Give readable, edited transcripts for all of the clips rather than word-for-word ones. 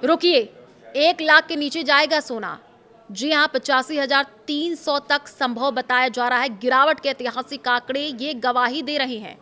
रुकिए, 1 लाख के नीचे जाएगा सोना। जी हाँ, 85,300 तक संभव बताया जा रहा है। गिरावट के ऐतिहासिक आंकड़े ये गवाही दे रहे हैं।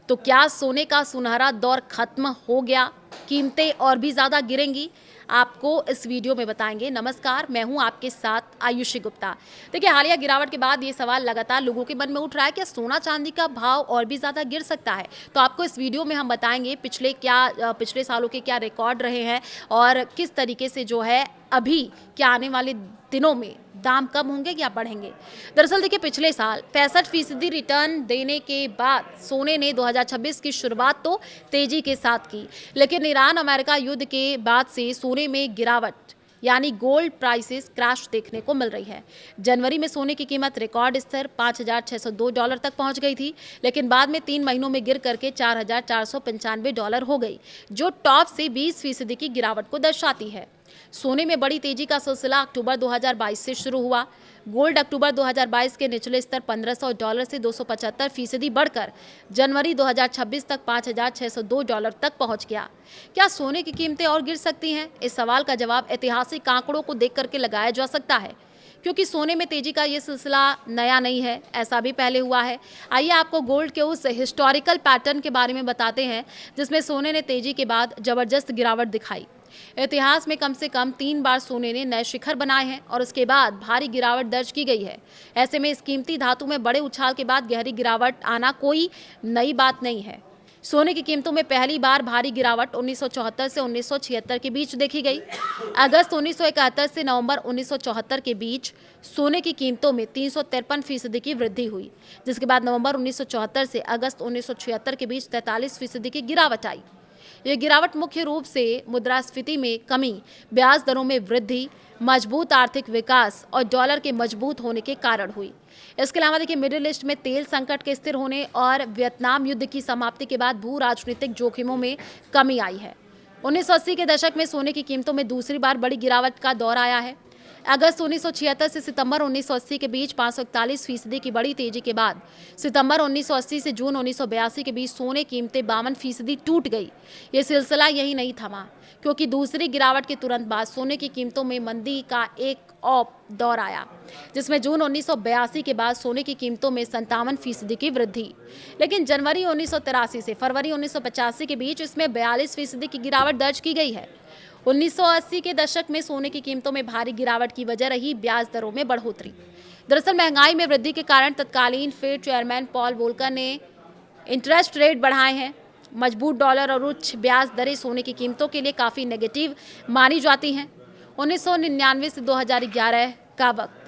तो क्या सोने का सुनहरा दौर खत्म हो गया? कीमतें और भी ज्यादा गिरेंगी? आपको इस वीडियो में बताएंगे। नमस्कार, मैं हूं आपके साथ आयुषी गुप्ता। देखिए, हालिया गिरावट के बाद ये सवाल लगातार लोगों के मन में उठ रहा है कि सोना चांदी का भाव और भी ज्यादा गिर सकता है। तो आपको इस वीडियो में हम बताएंगे पिछले सालों के क्या रिकॉर्ड रहे हैं और किस तरीके से जो है अभी क्या आने वाले दिनों में दाम कम होंगे या बढ़ेंगे। दरअसल देखिए, पिछले साल 65% रिटर्न देने के बाद सोने ने 2026 की शुरुआत तो तेजी के साथ की, लेकिन ईरान अमेरिका युद्ध के बाद से सोने में गिरावट यानी गोल्ड प्राइसेस क्रैश देखने को मिल रही है। जनवरी में सोने की कीमत रिकॉर्ड स्तर $5,602 तक पहुंच गई थी, लेकिन बाद में 3 महीनों में गिर करके $4,495 हो गई, जो टॉप से 20% की गिरावट को दर्शाती है। सोने में बड़ी तेजी का सिलसिला अक्टूबर 2022 से शुरू हुआ। गोल्ड अक्टूबर 2022 के निचले स्तर $1,500 से 275% बढ़कर जनवरी 2026 तक $5,602 तक पहुंच गया। क्या सोने की कीमतें और गिर सकती हैं? इस सवाल का जवाब ऐतिहासिक आंकड़ों को देख करके लगाया जा सकता है, क्योंकि सोने में तेजी का ये सिलसिला नया नहीं है, ऐसा भी पहले हुआ है। आइए आपको गोल्ड के उस हिस्टोरिकल पैटर्न के बारे में बताते हैं जिसमें सोने ने तेजी के बाद जबरदस्त गिरावट दिखाई। इतिहास में कम से कम 3 बार सोने ने नए शिखर बनाए हैं और उसके बाद भारी गिरावट दर्ज की गई है। ऐसे में इस कीमती धातु में बड़े उछाल के बाद गहरी गिरावट आना कोई नई बात नहीं है। सोने की कीमतों में पहली बार भारी गिरावट 1974 से 1976 के बीच देखी गई। अगस्त 1971 से नवंबर 1974 के बीच सोने की कीमतों में 353% की वृद्धि हुई, जिसके बाद नवंबर 1974 से अगस्त 1976 के बीच 43% की गिरावट आई। यह गिरावट मुख्य रूप से मुद्रास्फीति में कमी, ब्याज दरों में वृद्धि, मजबूत आर्थिक विकास और डॉलर के मजबूत होने के कारण हुई। इसके अलावा देखिए, मिडिल ईस्ट में तेल संकट के स्थिर होने और वियतनाम युद्ध की समाप्ति के बाद भू राजनीतिक जोखिमों में कमी आई है। 1980 के दशक में सोने की कीमतों में दूसरी बार बड़ी गिरावट का दौर आया है। अगस्त 1976 से सितंबर 1980 के बीच 541% की बड़ी तेजी के बाद सितंबर 1980 से जून 1982 के बीच सोने कीमतें 52% टूट गई। ये सिलसिला यही नहीं थमा, क्योंकि दूसरी गिरावट के तुरंत बाद सोने की कीमतों में मंदी का एक और दौर आया, जिसमें जून 1982 के बाद सोने की कीमतों में 57% की वृद्धि। लेकिन जनवरी 1983 से फरवरी 1985 के बीच इसमें 42% की गिरावट दर्ज की गई है। 1980 के दशक में सोने की कीमतों में भारी गिरावट की वजह रही ब्याज दरों में बढ़ोतरी। दरअसल महंगाई में वृद्धि के कारण तत्कालीन फेड चेयरमैन पॉल वोल्कर ने इंटरेस्ट रेट बढ़ाए हैं। मजबूत डॉलर और उच्च ब्याज दरें सोने की कीमतों के लिए काफ़ी नेगेटिव मानी जाती हैं। 1999 से 2011 का वक्त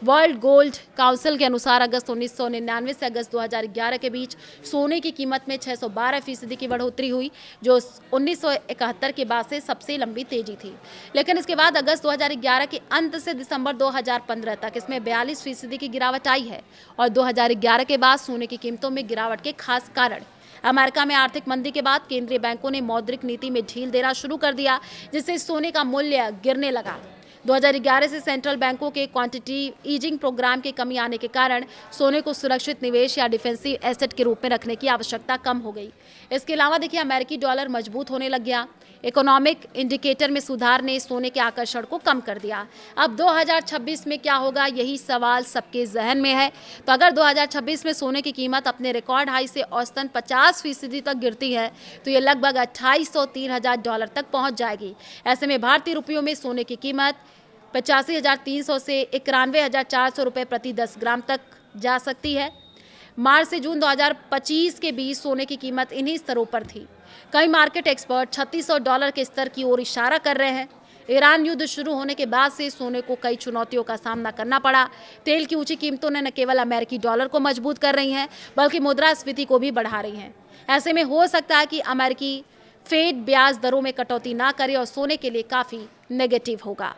वर्ल्ड गोल्ड काउंसिल के अनुसार अगस्त 1999 से अगस्त 2011 के बीच सोने की कीमत में 612% की बढ़ोतरी हुई, जो 1971 के बाद से सबसे लंबी तेजी थी। लेकिन इसके बाद अगस्त 2011 के अंत से दिसंबर 2015 तक इसमें 42% की गिरावट आई है। और 2011 के बाद सोने की कीमतों में गिरावट के खास कारण अमेरिका में आर्थिक मंदी के बाद केंद्रीय बैंकों ने मौद्रिक नीति में ढील देना शुरू कर दिया, जिससे सोने का मूल्य गिरने लगा। 2011 से सेंट्रल बैंकों के क्वांटिटेटिव ईजिंग प्रोग्राम के कमी आने के कारण सोने को सुरक्षित निवेश या डिफेंसिव एसेट के रूप में रखने की आवश्यकता कम हो गई। इसके अलावा देखिए, अमेरिकी डॉलर मजबूत होने लग गया। इकोनॉमिक इंडिकेटर में सुधार ने सोने के आकर्षण को कम कर दिया। अब 2026 में क्या होगा, यही सवाल सबके जहन में है। तो अगर 2026 में सोने की कीमत अपने रिकॉर्ड हाई से औसतन 50% तक गिरती है, तो ये लगभग $2,803 तक पहुंच जाएगी। ऐसे में भारतीय रुपयों में सोने की कीमत 85,300 से 91,400 रुपये प्रति 10 ग्राम तक जा सकती है। मार्च से जून 2025 के बीच सोने की कीमत इन्हीं स्तरों पर थी। कई मार्केट एक्सपर्ट $3,600 के स्तर की ओर इशारा कर रहे हैं। ईरान युद्ध शुरू होने के बाद से सोने को कई चुनौतियों का सामना करना पड़ा। तेल की ऊंची कीमतों ने न केवल अमेरिकी डॉलर को मजबूत कर रही हैं, बल्कि मुद्रास्फीति को भी बढ़ा रही हैं। ऐसे में हो सकता है कि अमेरिकी फेड ब्याज दरों में कटौती ना करे और सोने के लिए काफ़ी नेगेटिव होगा।